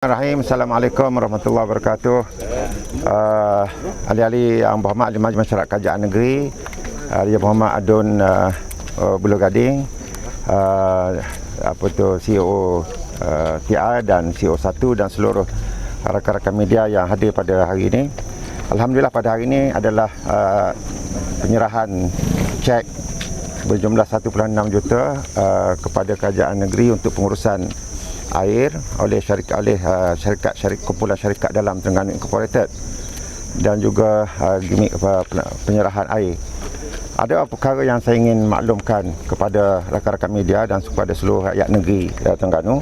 Bismillahirrahmanirrahim. Assalamualaikum warahmatullahi wabarakatuh. Ahli-ahli Yang Berhormat Ahli Majlis Masyarakat Kerajaan Negeri, Yang Berhormat Adun Buluh Gading, CEO TI dan CEO 1 dan seluruh rakan-rakan media yang hadir pada hari ini. Alhamdulillah, pada hari ini adalah penyerahan cek berjumlah 1.6 juta kepada Kerajaan Negeri untuk pengurusan air oleh syarikat kumpulan syarikat dalam Terengganu Incorporated dan juga gimik penyerahan air. Ada perkara yang saya ingin maklumkan kepada rakan-rakan media dan kepada seluruh rakyat negeri Terengganu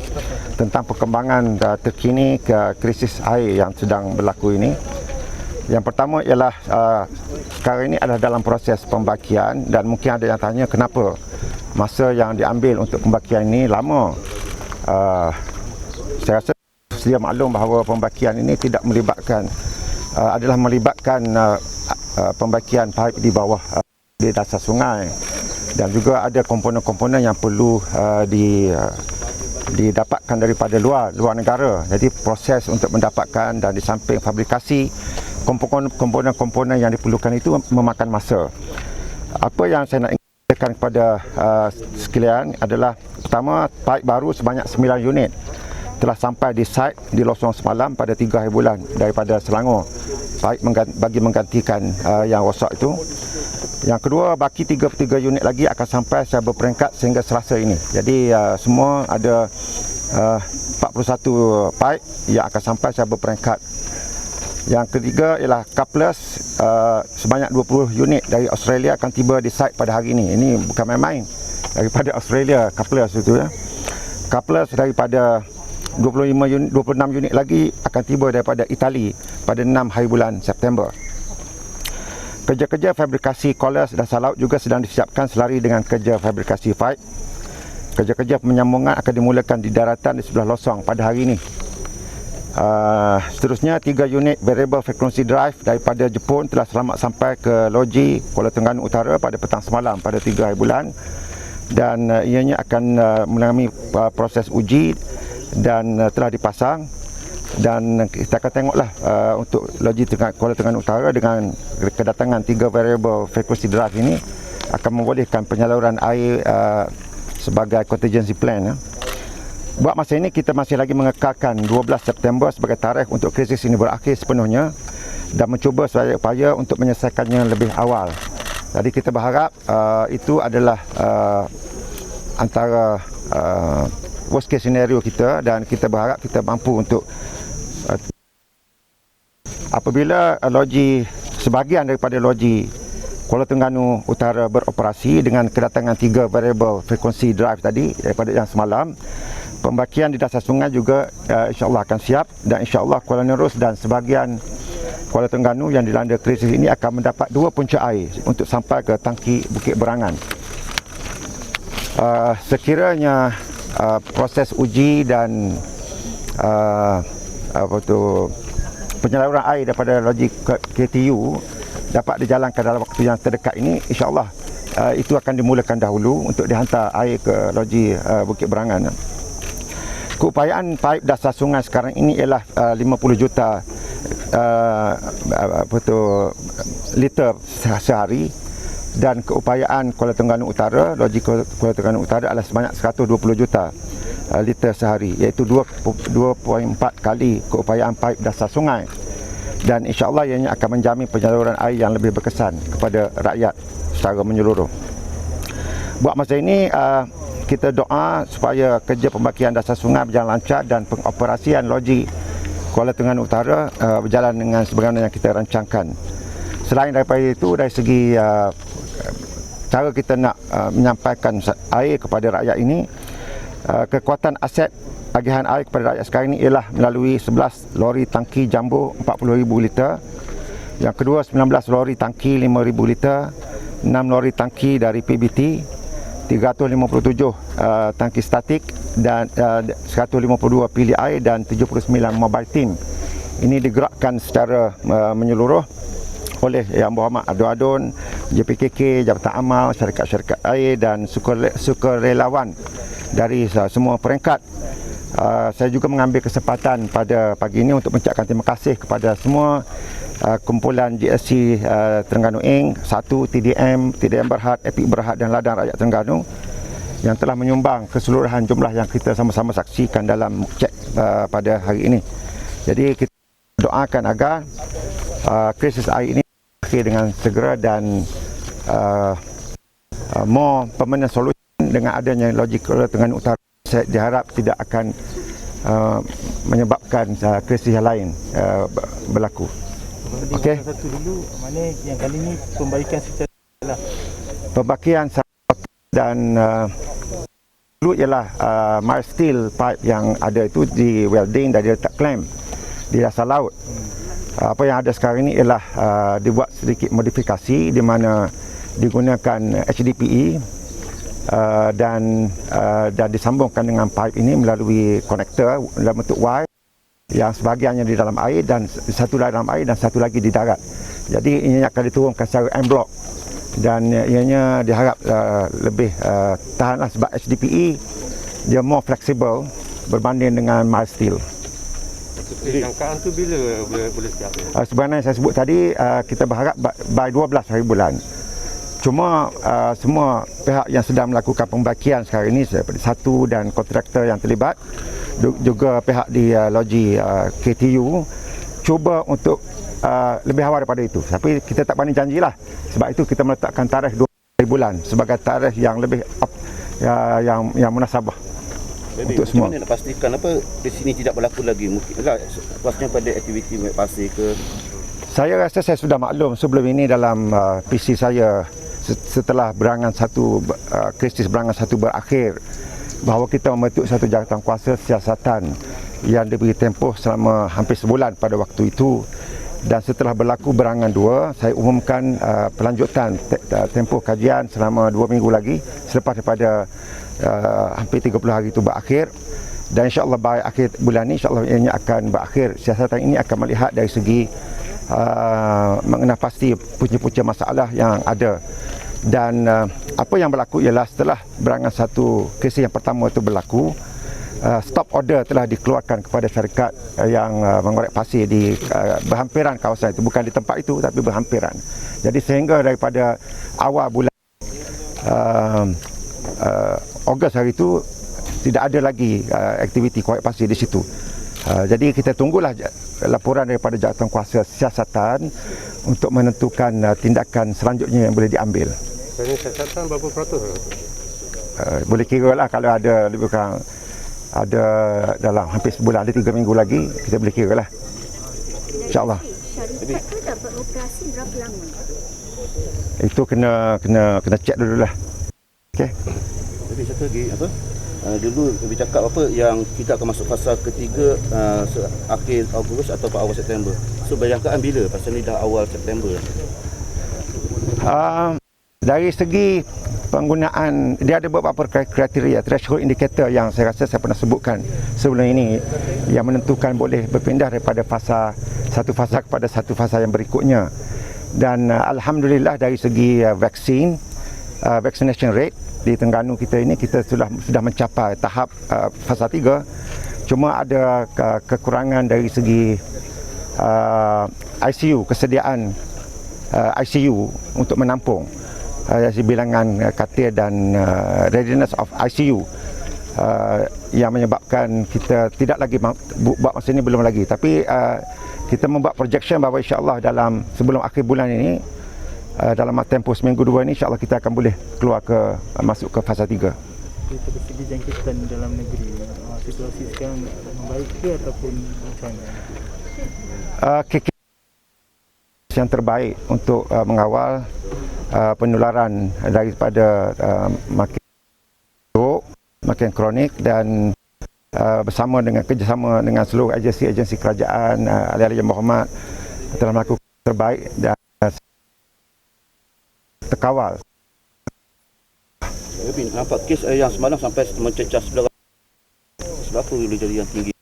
tentang perkembangan terkini ke krisis air yang sedang berlaku ini. Yang pertama ialah sekarang ini adalah dalam proses pembakian, dan mungkin ada yang tanya kenapa masa yang diambil untuk pembakian ini lama. Saya rasa sedia maklum bahawa pembakian ini tidak melibatkan melibatkan pembakian paip di bawah di dasar sungai, dan juga ada komponen-komponen yang perlu didapatkan daripada luar negara. Jadi proses untuk mendapatkan dan di samping fabrikasi komponen-komponen yang diperlukan itu memakan masa. Apa yang saya nak ingatkan kepada sekalian adalah, pertama, paip baru sebanyak 9 unit telah sampai di site di Losong semalam pada 3 hari bulan daripada Selangor, paip bagi menggantikan yang rosak itu. Yang kedua, baki 33 unit lagi akan sampai secara berperingkat sehingga Selasa ini. Jadi semua ada 41 paip yang akan sampai secara berperingkat. Yang ketiga ialah couplers sebanyak 20 unit dari Australia akan tiba di site pada hari ini. Ini bukan main-main daripada Australia, couplers itu ya. Couplers daripada 26 unit lagi akan tiba daripada Itali pada 6 hari bulan September. Kerja-kerja fabrikasi collars dasar laut juga sedang disiapkan selari dengan kerja fabrikasi pipe. Kerja-kerja penyambungan akan dimulakan di daratan di sebelah Losong pada hari ini. Seterusnya, 3 unit variable frequency drive daripada Jepun telah selamat sampai ke loji Kuala Terengganu Utara pada petang semalam pada 3 hari bulan, dan ianya akan mengalami proses uji dan telah dipasang, dan kita akan tengoklah untuk loji Kuala Terengganu Utara dengan kedatangan 3 variable frequency drive ini akan membolehkan penyaluran air sebagai contingency plan. Buat masa ini kita masih lagi mengekalkan 12 September sebagai tarikh untuk krisis ini berakhir sepenuhnya dan mencuba sedaya upaya untuk menyelesaikannya lebih awal. Jadi kita berharap itu adalah antara worst case scenario kita, dan kita berharap kita mampu untuk apabila sebahagian daripada loji Kuala Terengganu Utara beroperasi dengan kedatangan 3 variable frequency drive tadi daripada yang semalam, pembakian di dasar sungai juga insya-Allah akan siap, dan insya-Allah Kuala Nerus dan sebahagian Kuala Terengganu yang dilanda krisis ini akan mendapat 2 punca air untuk sampai ke tangki Bukit Berangan. Sekiranya proses uji dan penyaluran air daripada loji KTU dapat dijalankan dalam waktu yang terdekat ini, insya-Allah itu akan dimulakan dahulu untuk dihantar air ke loji Bukit Berangan. Keupayaan paip dasar sungai sekarang ini ialah 50 juta liter sehari, dan keupayaan Kuala Terengganu Utara, loji Kuala Terengganu Utara adalah sebanyak 120 juta liter sehari, iaitu 2.4 kali keupayaan paip dasar sungai, dan insya-Allah ianya akan menjamin penyaluran air yang lebih berkesan kepada rakyat secara menyeluruh. Buat masa ini kita doa supaya kerja pembakian dasar sungai berjalan lancar dan pengoperasian loji Kuala Terengganu Utara berjalan dengan sebagaimana yang kita rancangkan. Selain daripada itu, dari segi cara kita nak menyampaikan air kepada rakyat ini, kekuatan aset agihan air kepada rakyat sekarang ini ialah melalui 11 lori tangki jumbo 40,000 liter, yang kedua 19 lori tangki 5,000 liter, 6 lori tangki dari PBT, 357 tangki statik, dan 152 pilih air, dan 79 mobile team. Ini digerakkan secara menyeluruh oleh Yang Berhormat Adun, JPKK, Jabatan Amal, syarikat-syarikat air dan sukarelawan dari semua peringkat Saya juga mengambil kesempatan pada pagi ini untuk mengucapkan terima kasih kepada semua kumpulan GSC Terengganu Inc, 1 TDM Berhad, Epik Berhad dan Ladang Rakyat Terengganu yang telah menyumbang keseluruhan jumlah yang kita sama-sama saksikan dalam cek pada hari ini. Jadi kita doakan agar krisis air ini berakhir dengan segera dan more permanent solution dengan adanya loji Terengganu Utara. Saya diharap tidak akan menyebabkan krisis yang lain berlaku. Okey. Satu dulu, mana yang kali ini pembaikan secara Pembaikan dan dulu ialah mild steel pipe yang ada itu di welding dan dia letak clamp di dasar laut. Apa yang ada sekarang ini ialah dibuat sedikit modifikasi di mana digunakan HDPE dan disambungkan dengan pipe ini melalui konektor dalam bentuk Y yang sebahagiannya di dalam air dan satu dalam air dan satu lagi di darat. Jadi ini akan diturunkan secara en blok dan ianya diharap lebih tahanlah sebab HDPE dia more flexible berbanding dengan mild steel. Jangkaan tu bila boleh siap? Sebenarnya saya sebut tadi kita berharap by 12 hari bulan. Cuma semua pihak yang sedang melakukan pembaikan sekarang ini seperti satu dan kontraktor yang terlibat juga pihak di loji KTU cuba untuk lebih awal daripada itu. Tapi kita tak berani janjilah. Sebab itu kita meletakkan tarikh 2 hari bulan sebagai tarikh yang lebih yang munasabah. Jadi, untuk semua. Macam mana nak pastikan apa di sini tidak berlaku lagi? Mungkinlah pasnya pada aktiviti ambil pasir ke? Saya rasa saya sudah maklum sebelum ini dalam PC saya setelah krisis berangan satu berakhir bahawa kita membentuk satu jawatan kuasa siasatan yang diberi tempoh selama hampir sebulan pada waktu itu, dan setelah berlaku berangan 2 saya umumkan pelanjutan tempoh kajian selama 2 minggu lagi selepas daripada hampir 30 hari itu berakhir, dan insyaAllah by akhir bulan ini insyaAllah ianya akan berakhir. Siasatan ini akan melihat dari segi mengenal pasti punca-punca masalah yang ada, dan apa yang berlaku ialah setelah berangan satu krisis yang pertama itu berlaku, stop order telah dikeluarkan kepada syarikat yang mengorek pasir di berhampiran kawasan itu, bukan di tempat itu tapi berhampiran. Jadi sehingga daripada awal bulan Ogos hari itu tidak ada lagi aktiviti korek pasir di situ. Jadi kita tunggulah laporan daripada jawatan kuasa siasatan untuk menentukan tindakan selanjutnya yang boleh diambil. Ini siasatan berapa peratus? Boleh kira lah kalau ada lebih kurang ada dalam hampir sebulan, ada 3 minggu lagi kita boleh kira lah, insyaAllah. Syarikat tu dah beroperasi berapa lama? Itu kena cek dulu lah. Okay. Jadi satu lagi apa? Dulu bercakap apa yang kita akan masuk fasa ketiga akhir Ogos atau awal September. So bayangkan bila pasal ni dah awal September. Dari segi penggunaan, dia ada beberapa kriteria threshold indicator yang saya rasa saya pernah sebutkan sebelum ini yang menentukan boleh berpindah daripada satu fasa kepada satu fasa yang berikutnya. Dan alhamdulillah dari segi vaccination rate di Terengganu kita ini kita sudah mencapai tahap fasa 3. Cuma ada kekurangan dari segi ICU, kesediaan ICU untuk menampung bilangan katil dan readiness of ICU yang menyebabkan kita tidak lagi buat masa ini belum lagi, tapi kita membuat projection bahawa insyaAllah dalam sebelum akhir bulan ini dalam tempoh seminggu 2 ini insyaAllah kita akan boleh keluar masuk ke fasa 3. dari segi jangkitan dalam negeri, situasi sekarang membaik ke ataupun macam mana? Yang terbaik untuk mengawal penularan daripada makin buruk, makin kronik, dan bersama dengan kerjasama dengan seluruh agensi kerajaan, ahli-ahli yang berhormat telah melakukan terbaik dan terkawal. Tapi nampak kes yang semalam sampai mencecah 900. Sebab apa boleh jadi yang tinggi?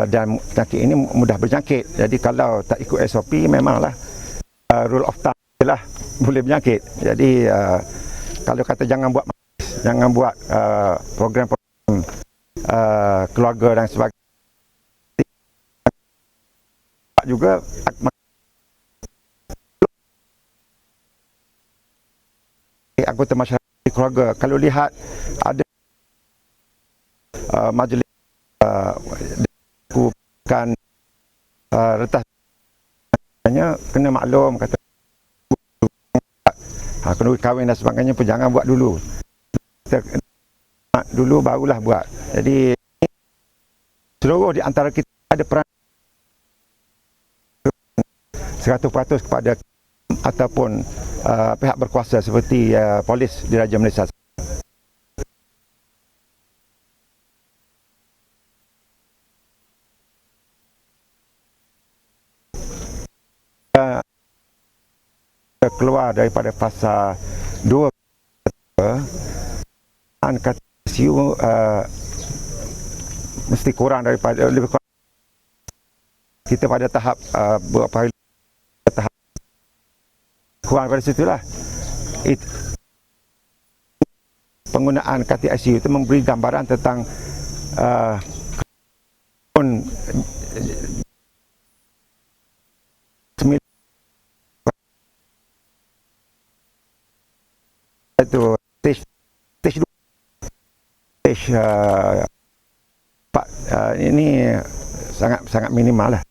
Dan penyakit ini mudah berjangkit. Jadi kalau tak ikut SOP memanglah rule of thumb lah, boleh berjangkit. Jadi kalau kata jangan buat program-program keluarga dan sebagainya juga anggota masyarakat keluarga. Kalau lihat ada majlis bukan retas, kena maklum kata kena kahwin dan sebagainya pun jangan buat dulu. Dulu barulah buat. Jadi seluruh di antara kita ada peran 100% kepada ataupun pihak berkuasa seperti polis Diraja Malaysia. Keluar daripada fasa 2 kata ICU mesti kurang daripada lebih kurang kita pada tahap beberapa tahap kurang daripada situlah. Penggunaan katil ICU itu memberi gambaran tentang itu stage 2 ini sangat minimal lah.